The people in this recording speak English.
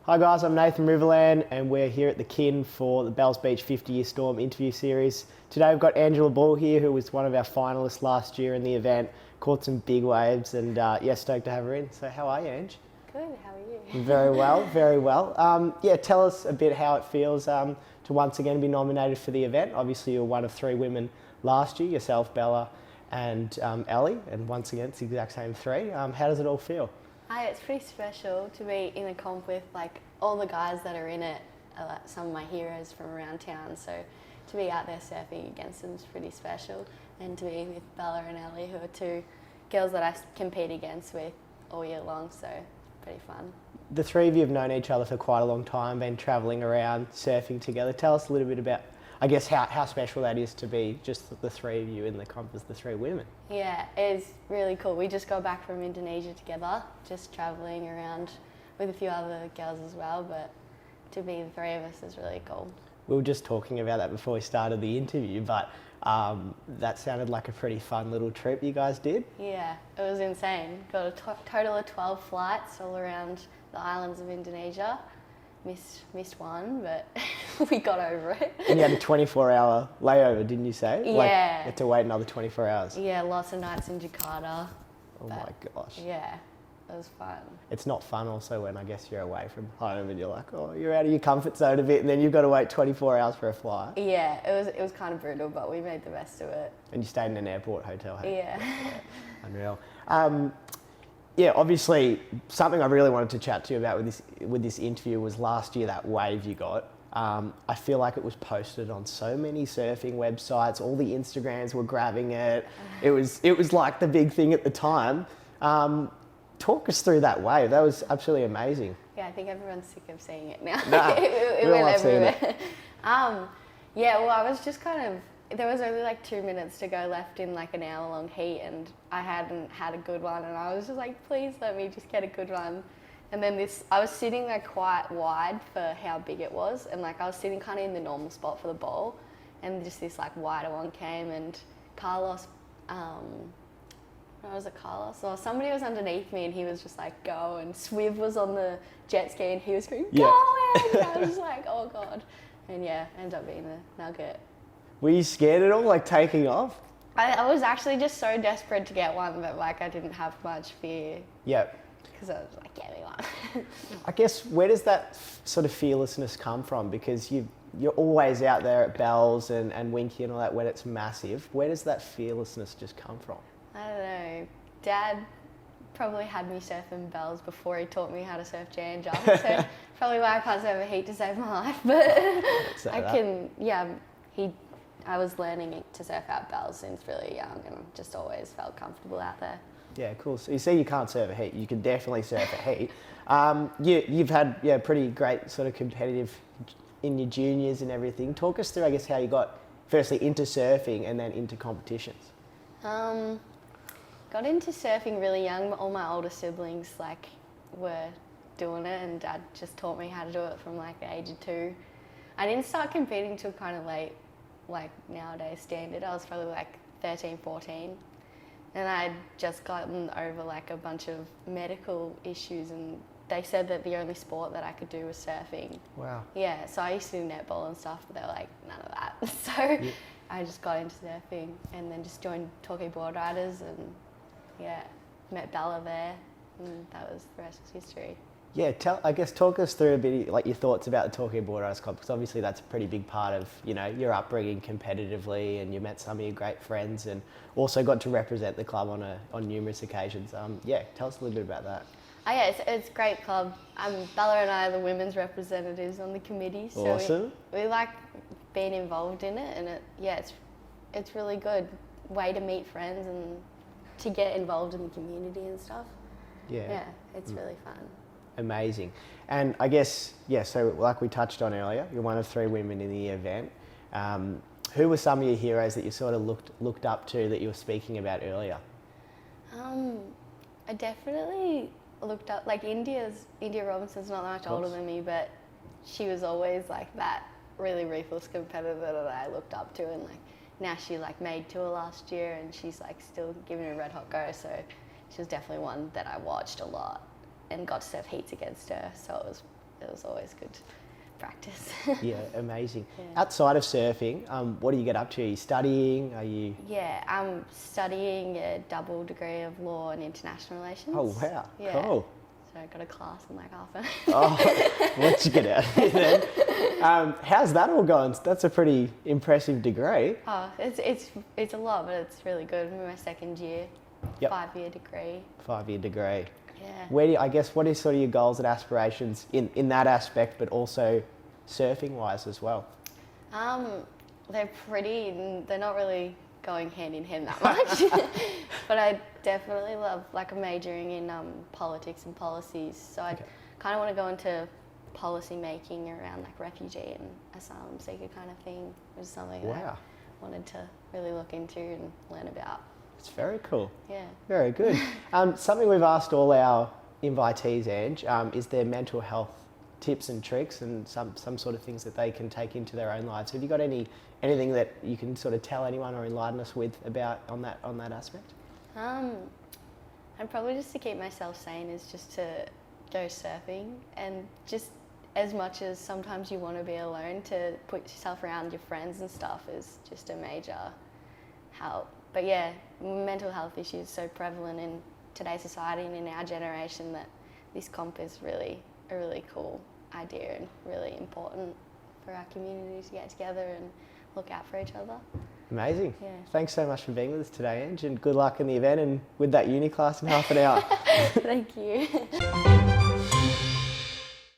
Hi guys, I'm Nathan Riverland and we're here at the Kin for the Bells Beach 50-year Storm interview series. Today we've got Angela Ball here, who was one of our finalists last year in the event, caught some big waves and stoked to have her in. So how are you, Ange? Good, how are you? Very well, very well. Tell us a bit how it feels to once again be nominated for the event. Obviously you're one of three women last year, yourself, Bella and Ellie, and once again it's the exact same three. How does it all feel? It's pretty special to be in a comp with like all the guys that are in it, some of my heroes from around town, so to be out there surfing against them is pretty special, and to be with Bella and Ellie, who are two girls that I compete against with all year long, so pretty fun. The three of you have known each other for quite a long time, been travelling around surfing together. Tell us a little bit about, I guess, how special that is to be just the three of you in the comp as the three women. Yeah, it's really cool. We just got back from Indonesia together, just travelling around with a few other girls as well, but to be the three of us is really cool. We were just talking about that before we started the interview, but that sounded like a pretty fun little trip you guys did. Yeah, it was insane. Got a total of 12 flights all around the islands of Indonesia. Missed one, but we got over it. And you had a 24-hour layover, didn't you say? Yeah. Like, you had to wait another 24 hours. Yeah, lots of nights in Jakarta. Oh my gosh. Yeah, it was fun. It's not fun also when I guess you're away from home and you're like, oh, you're out of your comfort zone a bit and then you've got to wait 24 hours for a flight. Yeah, it was kind of brutal, but we made the best of it. And you stayed in an airport hotel, hey? Yeah. Unreal. Obviously, something I really wanted to chat to you about with this interview was last year, that wave you got. I feel like it was posted on so many surfing websites. All the Instagrams were grabbing it. It was like the big thing at the time. Talk us through that wave. That was absolutely amazing. Yeah, I think everyone's sick of seeing it now. Nah, it went everywhere. I was just there was only like 2 minutes to go left in like an hour-long heat, and I hadn't had a good one, and I was just like, please let me just get a good one. And then I was sitting like quite wide for how big it was, and like I was sitting kind of in the normal spot for the bowl, and just this like wider one came, and Carlos, was it Carlos? Or somebody was underneath me, and he was just like, go, and Swiv was on the jet ski, and he was going, go, and I was just like, oh God. And yeah, ended up being a nugget. Were you scared at all, like taking off? I was actually just so desperate to get one, but like I didn't have much fear. Yep. Because I was like, get me one. I guess, where does that sort of fearlessness come from? Because you're always out there at Bells and Winky and all that when it's massive. Where does that fearlessness just come from? I don't know. Dad probably had me surfing Bells before he taught me how to surf J and jump. So probably why I can't surf a heat to save my life. But I was learning to surf out Bells since really young, and I've just always felt comfortable out there. Yeah, cool. So you see, you can't surf a heat. You can definitely surf a heat. You've had pretty great sort of competitive in your juniors and everything. Talk us through, I guess, how you got firstly into surfing and then into competitions. Got into surfing really young. All my older siblings were doing it, and Dad just taught me how to do it from like the age of 2. I didn't start competing till kind of late, like nowadays standard. I was probably like 13, 14. And I'd just gotten over like a bunch of medical issues, and they said that the only sport that I could do was surfing. Wow. Yeah, so I used to do netball and stuff, but they were like, none of that. So I just got into surfing and then just joined Torquay Boardriders, and met Bella there, and that was the rest is history. Yeah, talk us through a bit like your thoughts about the Torquay Boardriders Club, because obviously that's a pretty big part of your upbringing competitively, and you met some of your great friends, and also got to represent the club on numerous occasions. Tell us a little bit about that. It's a great club. Bella and I are the women's representatives on the committee, so awesome. we like being involved in it, and it's really good way to meet friends and to get involved in the community and stuff. Yeah, it's really fun. Amazing. And I guess, so like we touched on earlier, you're one of 3 women in the event. Who were some of your heroes that you sort of looked up to that you were speaking about earlier? I definitely looked up, like India Robinson's not that much older than me, but she was always like that really ruthless competitor that I looked up to, and like now she like made tour last year, and she's like still giving it a red hot go, so she was definitely one that I watched a lot and got to surf heats against her, so it was it was always good practice. Yeah, amazing. Yeah. Outside of surfing, what do you get up to? Are you studying? Are you? Yeah, I'm studying a double degree of law and international relations. Oh wow, Yeah. cool. So I got a class in like half an Oh, once you get out of here then. How's that all going? That's a pretty impressive degree. Oh, it's a lot, but it's really good. I'm in my second year, Yep. 5-year degree. 5-year degree. Yeah. Where do you, I guess, what is sort of your goals and aspirations in that aspect, but also surfing wise as well? They're not really going hand in hand that much. But I definitely love, like, I'm majoring in politics and policies. So I kind of want to go into policy making around like refugee and asylum seeker kind of thing, which is something that I wanted to really look into and learn about. It's very cool. Yeah. Very good. Something we've asked all our invitees, Ange, is there mental health tips and tricks and some sort of things that they can take into their own lives? Have you got anything that you can sort of tell anyone or enlighten us with about on that aspect? And probably just to keep myself sane is just to go surfing, and just as much as sometimes you want to be alone, to put yourself around your friends and stuff is just a major help. But yeah, mental health issues are so prevalent in today's society and in our generation that this comp is really a really cool idea and really important for our community to get together and look out for each other. Amazing. Yeah. Thanks so much for being with us today, Ange, and good luck in the event and with that uni class in half an hour. Thank you.